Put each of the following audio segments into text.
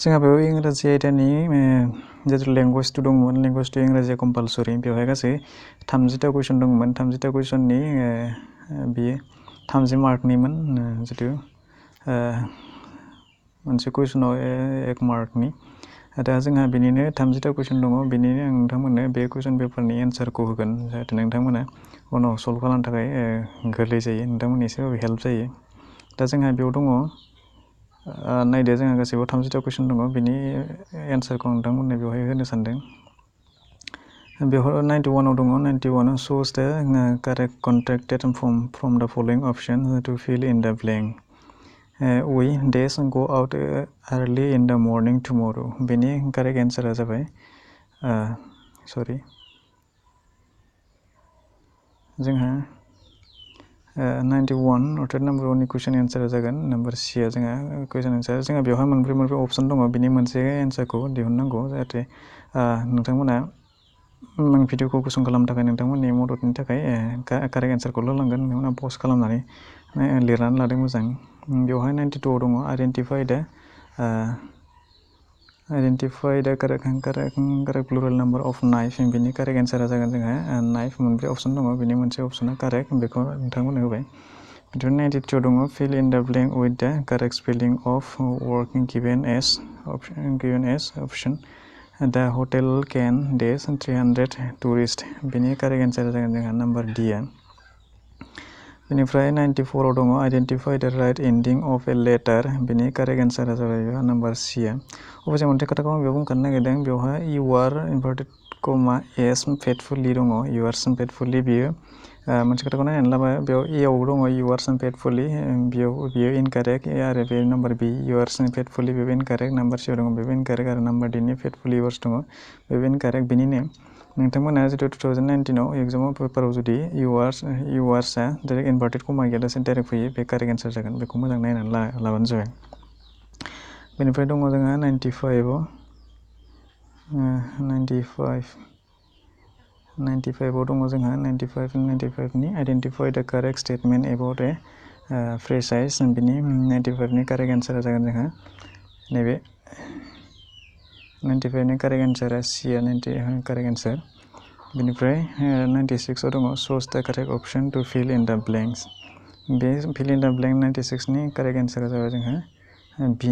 जोंहा बेयाव इंराजि आयदानि जितु लेंगुवेज टु दंमोन लेंगुवेज टु इंराजिया कम्पालसरि बेवहाय गासै 30टा कुइसन दंमोन 30टा कुइसननि बियो 30 मार्कनिमोन जितु मोनसे कुइसनाव 1 मार्कनि दा जोंहा बिनिनो 30टा कुइसन दङ बिनिनो आं नोंथांमोननो बे कुइसन पेपारनि एन्सारखौ होगोन जाहाथे नोंथांमोना उनाव सल्भ खालामनो थाखाय गोरलै जायो नोंथांमोननि एसेबाबो हेल्प जायो दा जोंहा बेयाव दङ नायदो जोंहा गासैबो 30टा कुइसन दङ बिनि एन्सारखौ नोंथांमोननो बेवहाय होनो सानदों बेवहाय 91 आव दङ 91 shows the correct contacted from the following option to fill in the blank we dash go out early in the morning tomorrow बेनि करेक्ट एन्सारा जाबाय सरि जोंहा 91 अर्थात नम्बर 1 नि क्वेश्चन एन्सारा जागोन नम्बर C आ जोंहा क्वेश्चन एन्सार जोंहा बेवहाय मोनब्रै अपसन दङ बिनि मोनसे एन्सारखौ दिहुननांगौ जाहाथे नोंथांमोना भिडिअखौ गुसुं खालामनो थाखाय नोंथांमोननि मददनि थाखाय कारेक्ट एन्सारखौल' लांगोन उनाव पस्ट खालामनानै लिरनानै लादों मोजां बेवहाय 92 आव दङ identify the correct plural number of knife बिनि करेक्ट एन्सारा जागोन जोंहा नाइफ मोनब्रै अपसन दङ बिनि मोनसे अपसना करेक्ट बेखौ नोंथांमोननो होबाय बिदिनो 92 दङ fill in the blank with the correct spelling of work given as option the hotel can dash 300 tourists बिनि करेक्ट एन्सारा जागोन जोंहा नम्बर D आ बेनिफ्राय 94 आव दङ identify the right ending of a letter बिनि करेक्ट एन्सारा जाबाय नम्बर C आ अबसे मोनसे खोथाखौ आं बेयाव बुंखानो नागिरदों बेवहाय you are inverted comma as faithfully दङ you are faithfully बियो मोनसे खोथाखौ नायनानै लाबाय बेयाव A आव दङ you are faithfully बियो इनकारेक्ट आरो बे number B you are faithfully बेबो इनकारेक्ट नम्बर C आव दङ बेबो इनकारेक्ट आरो नम्बर D नि faithfully yours दङ बेबो इनकारेक्ट बेनिनो नोंथांमोना जितु 2019 आव एग्जामाव पेपाराव जुदि you are डाइरेक्ट इनभार्टेड कमा गैयालासे डाइरेक्ट फैयो बे कारेक्ट एन्सार जागोन बेखौ मोजां नायनानै लाबानो जाबाय बेनिफ्राय दङ जोंहा 95 आव 95 आव दङ जोंहा 95 नि identify the correct statement about a phrase बिनि 95 नि कारेक्ट एन्सारा जागोन जोंहा नैबे 95 नि कारेक्ट एन्सारा C आ 90 कारेक्ट एन्सार बेनिफ्राय 96 आव दङ shows the correct option to fill in the blanks बे fill in the blank 96 नि कारेक्ट एन्सारा जाबाय जोंहा B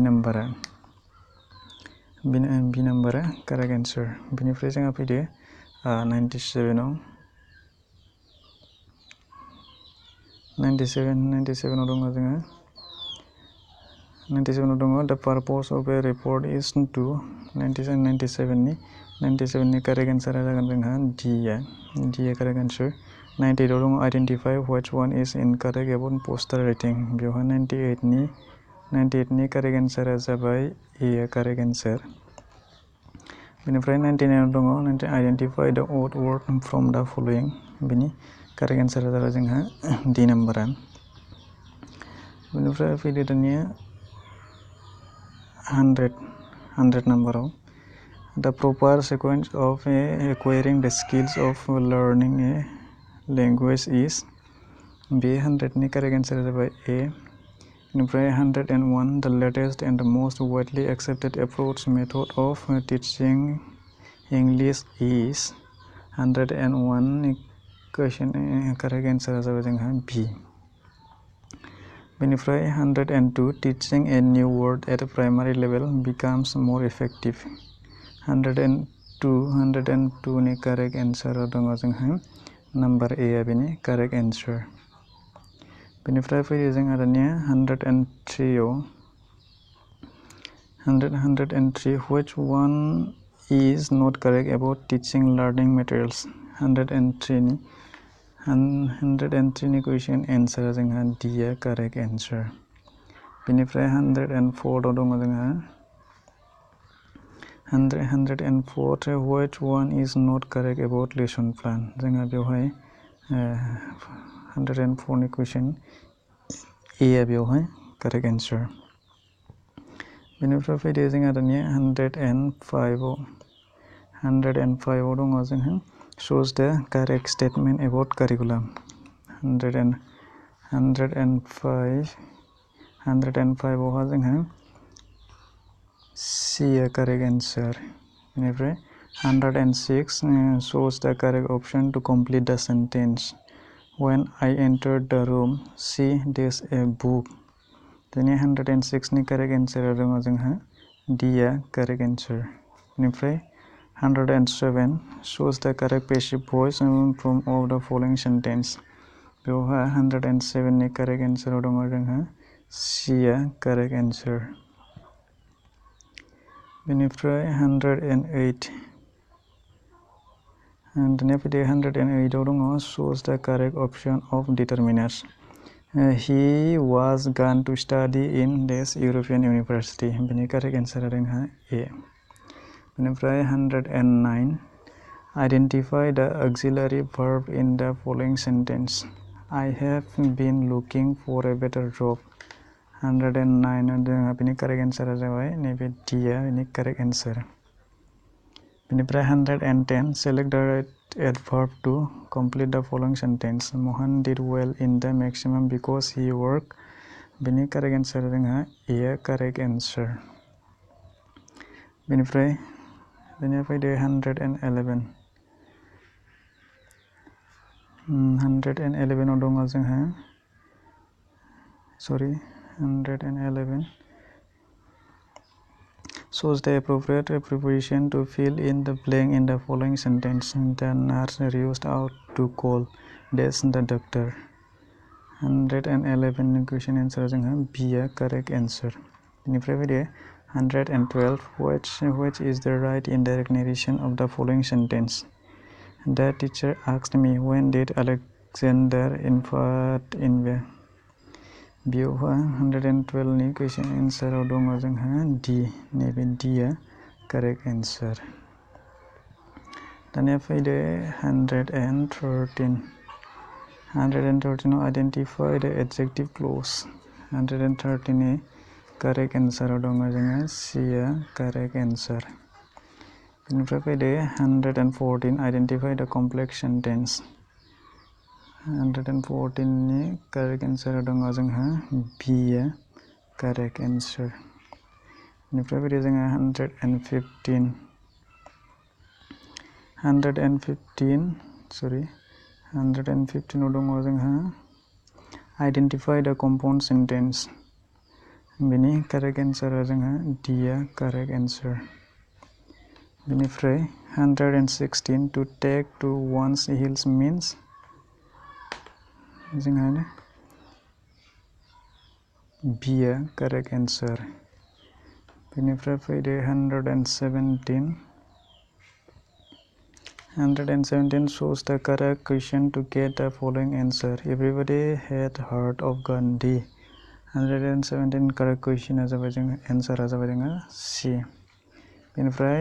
नम्बरा कारेक्ट एन्सार बेनिफ्राय जोंहा फैदो 97 आव 97 आव दङ जोंहा 97 आव दङ the purpose of a report is to 97 नि कारेक्ट एन्सारा जागोन जोंहा D आ कारेक्ट एन्सार 98 आव दङ identify which one is incorrect about poster rating बेवहाय 98 नि कारेक्ट एन्सारा जाबाय A आ कारेक्ट एन्सार बेनिफ्राय 99 आव दङ identify the odd word from the following बिनि कारेक्ट एन्सारा जाबाय जोंहा D नम्बरा बेनिफ्राय फैदो दानिया 100 नम्बराव the proper sequence of acquiring the skills of learning a language is बे 100 नि कारेक्ट एन्सारा जाबाय A बेनिफ्राय 101 the latest and the most widely accepted approach method of teaching English is 101 नि क्वेश्चन कारेक्ट एन्सारा जाबाय जोंहा B बेनिफ्राय 102 teaching a new word at primary level becomes more effective 102 नि correct एन्सारा दङ जोंहा नम्बर A आ बेनि कारेक्ट एन्सार बेनिफ्राय फैयो जोंहा दानिया 103 आव 103 which one is not correct about teaching learning materials 103 नि क्वेश्चन एन्सारा जोंहा D आ कारेक्ट एन्सार बेनिफ्राय 104 आव दङ जोंहा 104 which one is not correct about lesson plan जोंहा बेवहाय 104 नि क्वेश्चन A आ बेवहाय कारेक्ट एन्सार बेनिफ्राय फैदो जोंहा दानिया 105 आव दङ जोंहा shows the correct statement about curriculum 105 आवहा जोंहा C C a correct answer. बेनिफ्राय 106 shows the correct option to complete the sentence. When I entered the room, she there's a book. दिनै 106 नि correct answer दङ जोंहा D आ correct answer. बेनिफ्राय 107 shows the correct passive voice from all the following sentence. बेवहाय 107 नि correct answer दङ जोंहा C आ correct answer. बेनिफ्राय 108 and दिनै 108 आव दङ shows the correct option of determiners. He was gone to study in this European university. बेनि correct answer जोंहा A. बेनिफ्राय 109 identify the auxiliary verb in the following sentence. I have been looking for a better job. 109 जोंहा बेनि correct answer जाबाय नैबे D आ बेनि correct answer. बेनिफ्राय 110 select the right adverb to complete the following sentence. Mohan did well in the maximum because he worked. बेनि correct answer जोंहा A आ correct answer. बेनिफ्राय 111 111 आव दङ जोंहा 111 shows the appropriate preposition to fill in the blank in the following sentence. The nurse rushed out to call dash the doctor. 111 question answer जोंहा B आ correct answer. बेनिफ्राय 112 which is the right indirect narration of the following sentence. The teacher asked me when did Alexander invade. बेवहाय 112 नि question answer आव दङ जोंहा D नैबे D आ correct answer. दानिया फैदो 113 आव identify the adjective clause. 113 नि correct answer आव दङ जोंहा C आ correct answer. बेनिफ्राय फैदो 114 identify the complex sentence. 114 नि correct answer आव दङ जोंहा B आ correct answer. बेनिफ्राय फैदो जोंहा 115 आव दङ जोंहा identify the compound sentence. बेनि correct answer जोंहा D आ correct answer. बेनिफ्राय 116 to take to one's heels means जोंहा B आ correct answer. बेनिफ्राय फैदो 117 shows the correct question to get the following answer. Everybody had heard of Gandhi. 117 correct question जाबाय जोंहा answer जाबाय जोंहा C. बेनिफ्राय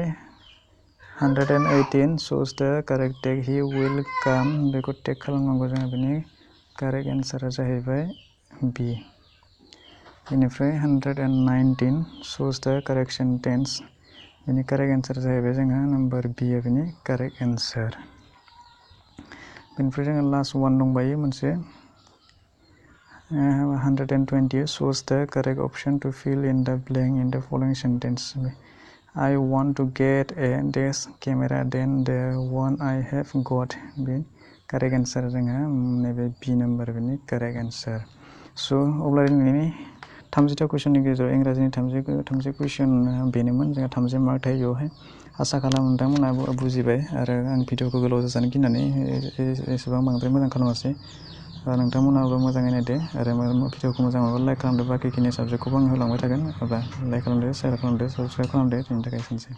118 shows the correct take. He will come. बेखौ take खालामनांगौ जोंहा बेनि correct answer जाहैबाय B. बेनिफ्राय 119 shows the correct sentence. बेनि correct answer जाहैबाय जोंहा number B आ बेनि correct answer. बेनिफ्राय जोंहा last one दंबायो मोनसे 120 shows the correct option to fill in the blank in the following sentence. I want to get a dash camera than the one I have got. बे correct answer जोंहा नैबे B number बेनि correct answer. So अब्ला दिनैनि 30 कुइसननि गेजेराव इंराजिनि 30 कुइसन बेनोमोन जोंहा 30 mark थायो बेवहाय आसा खालामो नोंथांमोना बुजिबाय आरो आं भिडिअखौ गोलाव जाजानो गिनानै एसेबां बांद्राय मोजां खालामासै नोंथांमोनाबो मोजाङै नायदो आरो भिडिअखौ मोजां मोनोब्ला लाइक खालामदो बाखिखिनि साबजेक्टखौबो आं होलांबाय थागोन अब्ला लाइक खालामदो शेयार खालामदो साबस्क्राइब खालामदो बेनि थाखाय एसेनोसै